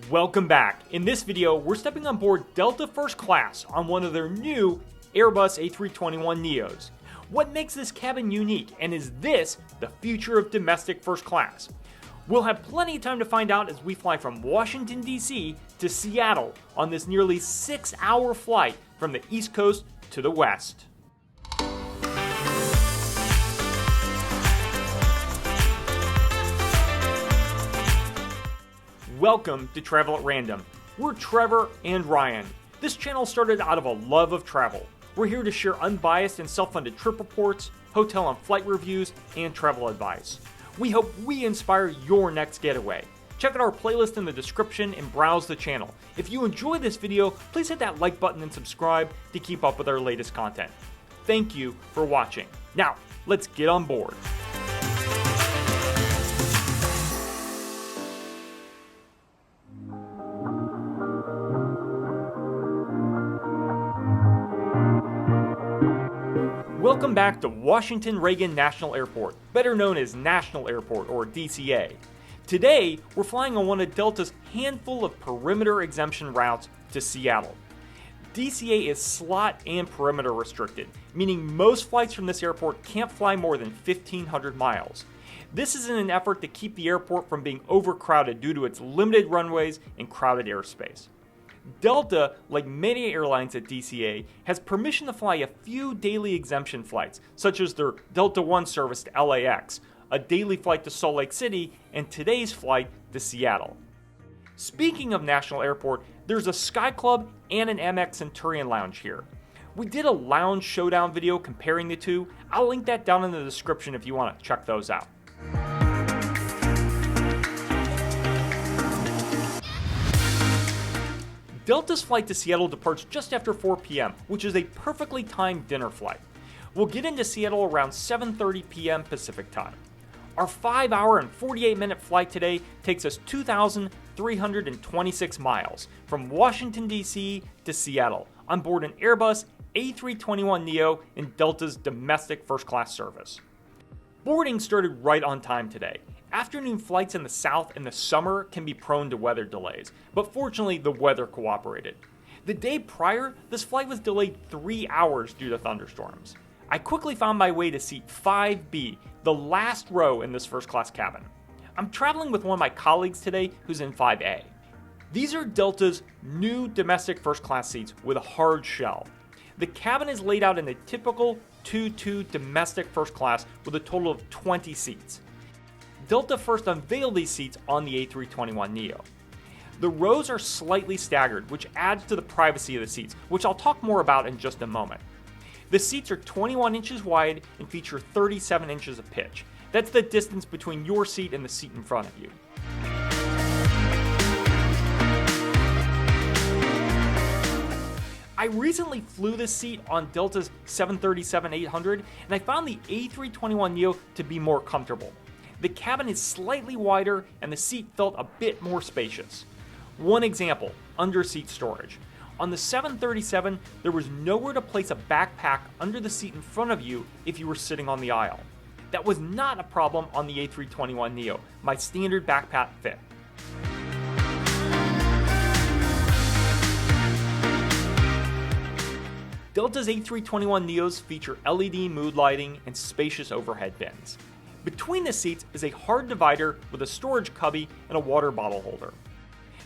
Welcome back. In this video, we're stepping on board Delta First Class on one of their new Airbus A321neos. What makes this cabin unique, and is this the future of domestic first class? We'll have plenty of time to find out as we fly from Washington, D.C. to Seattle on this nearly 6-hour flight from the East Coast to the West. Welcome to Travel at Random. We're Trevor and Ryan. This channel started out of a love of travel. We're here to share unbiased and self-funded trip reports, hotel and flight reviews, and travel advice. We hope we inspire your next getaway. Check out our playlist in the description and browse the channel. If you enjoy this video, please hit that like button and subscribe to keep up with our latest content. Thank you for watching. Now, let's get on board. Welcome back to Washington Reagan National Airport, better known as National Airport or DCA. Today, we're flying on one of Delta's handful of perimeter exemption routes to Seattle. DCA is slot and perimeter restricted, meaning most flights from this airport can't fly more than 1,500 miles. This is in an effort to keep the airport from being overcrowded due to its limited runways and crowded airspace. Delta, like many airlines at DCA, has permission to fly a few daily exemption flights, such as their Delta One service to LAX, a daily flight to Salt Lake City, and today's flight to Seattle. Speaking of National Airport, there's a Sky Club and an MX Centurion lounge here. We did a lounge showdown video comparing the two. I'll link that down in the description if you want to check those out. Delta's flight to Seattle departs just after 4 p.m., which is a perfectly timed dinner flight. We'll get into Seattle around 7:30 p.m. Pacific time. Our 5-hour and 48-minute flight today takes us 2,326 miles from Washington, D.C. to Seattle on board an Airbus A321neo in Delta's domestic first-class service. Boarding started right on time today. Afternoon flights in the south in the summer can be prone to weather delays, but fortunately the weather cooperated. The day prior, this flight was delayed 3 hours due to thunderstorms. I quickly found my way to seat 5B, the last row in this first-class cabin. I'm traveling with one of my colleagues today who's in 5A. These are Delta's new domestic first-class seats with a hard shell. The cabin is laid out in a typical 2-2 domestic first class with a total of 20 seats. Delta first unveiled these seats on the A321neo. The rows are slightly staggered, which adds to the privacy of the seats, which I'll talk more about in just a moment. The seats are 21 inches wide and feature 37 inches of pitch. That's the distance between your seat and the seat in front of you. I recently flew this seat on Delta's 737-800, and I found the A321neo to be more comfortable. The cabin is slightly wider, and the seat felt a bit more spacious. One example, under-seat storage. On the 737, there was nowhere to place a backpack under the seat in front of you if you were sitting on the aisle. That was not a problem on the A321neo. My standard backpack fit. Delta's A321neos feature LED mood lighting and spacious overhead bins. Between the seats is a hard divider with a storage cubby and a water bottle holder.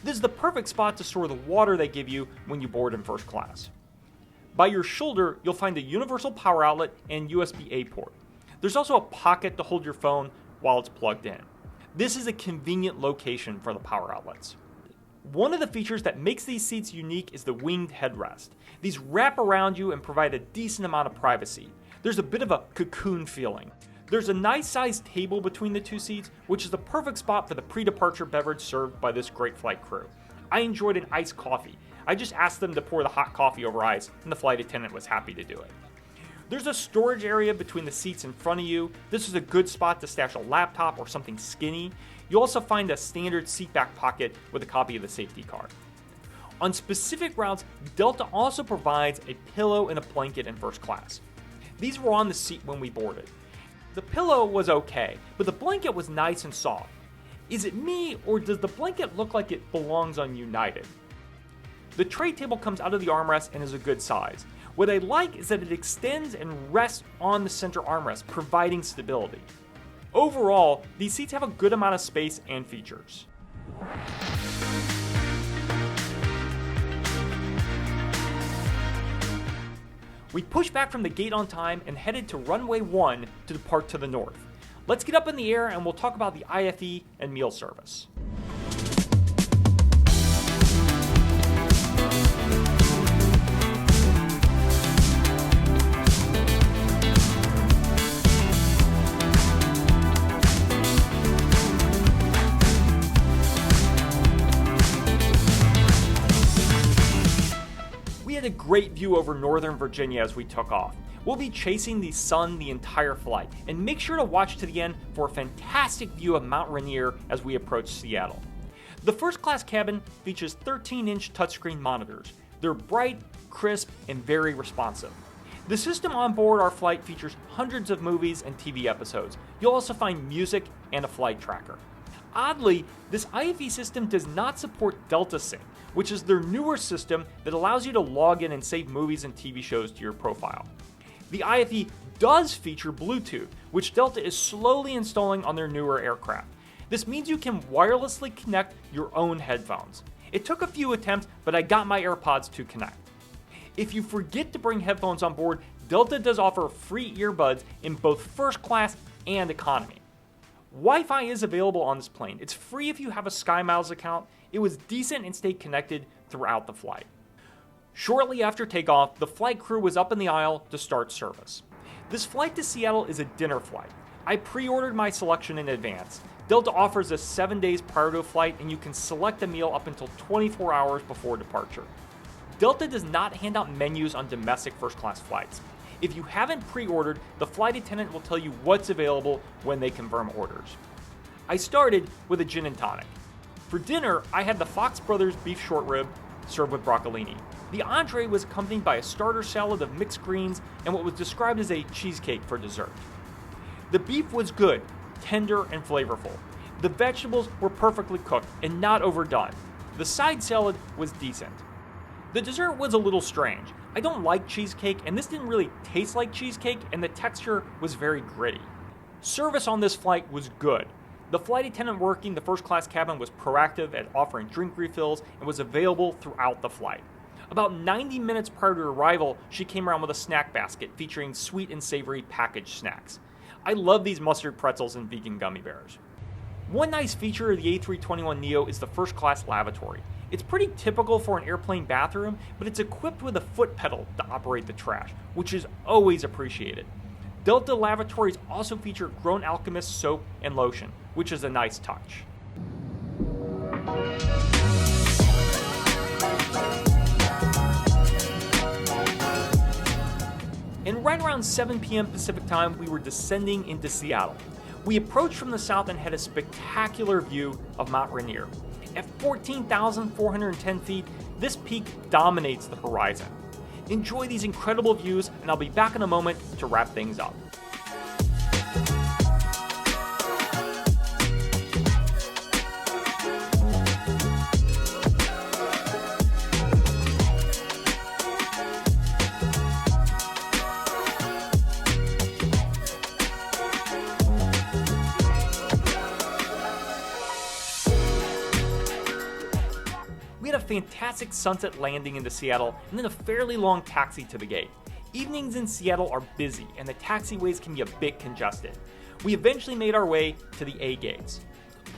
This is the perfect spot to store the water they give you when you board in first class. By your shoulder, you'll find a universal power outlet and USB-A port. There's also a pocket to hold your phone while it's plugged in. This is a convenient location for the power outlets. One of the features that makes these seats unique is the winged headrest. These wrap around you and provide a decent amount of privacy. There's a bit of a cocoon feeling. There's a nice sized table between the two seats, which is the perfect spot for the pre-departure beverage served by this great flight crew. I enjoyed an iced coffee. I just asked them to pour the hot coffee over ice, and the flight attendant was happy to do it. There's a storage area between the seats in front of you. This is a good spot to stash a laptop or something skinny. You'll also find a standard seatback pocket with a copy of the safety card. On specific routes, Delta also provides a pillow and a blanket in first class. These were on the seat when we boarded. The pillow was okay, but the blanket was nice and soft. Is it me, or does the blanket look like it belongs on United? The tray table comes out of the armrest and is a good size. What I like is that it extends and rests on the center armrest, providing stability. Overall, these seats have a good amount of space and features. We pushed back from the gate on time and headed to runway 1 to depart to the north. Let's get up in the air and we'll talk about the IFE and meal service. We had a great view over Northern Virginia as we took off. We'll be chasing the sun the entire flight, and make sure to watch to the end for a fantastic view of Mount Rainier as we approach Seattle. The first class cabin features 13-inch touchscreen monitors. They're bright, crisp, and very responsive. The system on board our flight features hundreds of movies and TV episodes. You'll also find music and a flight tracker. Oddly, this IFE system does not support Delta Sync, which is their newer system that allows you to log in and save movies and TV shows to your profile. The IFE does feature Bluetooth, which Delta is slowly installing on their newer aircraft. This means you can wirelessly connect your own headphones. It took a few attempts, but I got my AirPods to connect. If you forget to bring headphones on board, Delta does offer free earbuds in both first class and economy. Wi-Fi is available on this plane. It's free if you have a SkyMiles account. It was decent and stayed connected throughout the flight. Shortly after takeoff, the flight crew was up in the aisle to start service. This flight to Seattle is a dinner flight. I pre-ordered my selection in advance. Delta offers us 7 days prior to a flight, and you can select a meal up until 24 hours before departure. Delta does not hand out menus on domestic first-class flights. If you haven't pre-ordered, the flight attendant will tell you what's available when they confirm orders. I started with a gin and tonic. For dinner, I had the Fox Brothers beef short rib served with broccolini. The entree was accompanied by a starter salad of mixed greens and what was described as a cheesecake for dessert. The beef was good, tender, and flavorful. The vegetables were perfectly cooked and not overdone. The side salad was decent. The dessert was a little strange. I don't like cheesecake, and this didn't really taste like cheesecake, and the texture was very gritty. Service on this flight was good. The flight attendant working the first class cabin was proactive at offering drink refills and was available throughout the flight. About 90 minutes prior to arrival, she came around with a snack basket featuring sweet and savory packaged snacks. I love these mustard pretzels and vegan gummy bears. One nice feature of the A321neo is the first class lavatory. It's pretty typical for an airplane bathroom, but it's equipped with a foot pedal to operate the trash, which is always appreciated. Delta lavatories also feature Grown Alchemist soap and lotion, which is a nice touch. And right around 7 p.m. Pacific time, we were descending into Seattle. We approached from the south and had a spectacular view of Mount Rainier. At 14,410 feet, this peak dominates the horizon. Enjoy these incredible views, and I'll be back in a moment to wrap things up. We had a fantastic sunset landing into Seattle and then a fairly long taxi to the gate. Evenings in Seattle are busy and the taxiways can be a bit congested. We eventually made our way to the A gates.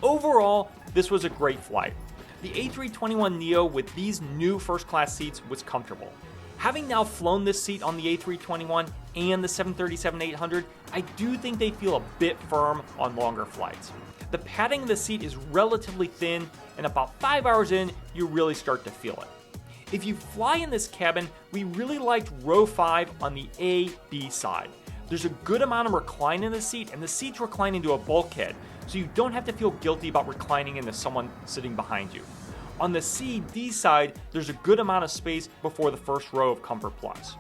Overall, this was a great flight. The A321neo with these new first class seats was comfortable. Having now flown this seat on the A321 and the 737-800, I do think they feel a bit firm on longer flights. The padding of the seat is relatively thin, and about 5 hours in, you really start to feel it. If you fly in this cabin, we really liked row 5 on the A-B side. There's a good amount of recline in the seat, and the seats recline into a bulkhead, so you don't have to feel guilty about reclining into someone sitting behind you. On the C-D side, there's a good amount of space before the first row of Comfort Plus.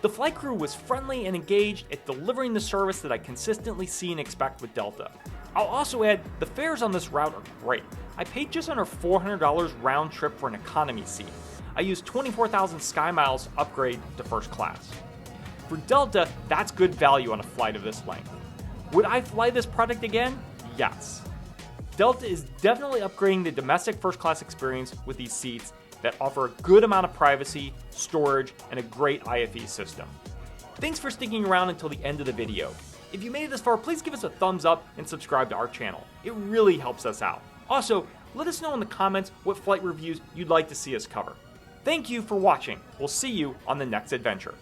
The flight crew was friendly and engaged at delivering the service that I consistently see and expect with Delta. I'll also add, the fares on this route are great. I paid just under $400 round trip for an economy seat. I used 24,000 Sky Miles to upgrade to first class. For Delta, that's good value on a flight of this length. Would I fly this product again? Yes. Delta is definitely upgrading the domestic first class experience with these seats that offer a good amount of privacy, storage, and a great IFE system. Thanks for sticking around until the end of the video. If you made it this far, please give us a thumbs up and subscribe to our channel. It really helps us out. Also, let us know in the comments what flight reviews you'd like to see us cover. Thank you for watching. We'll see you on the next adventure.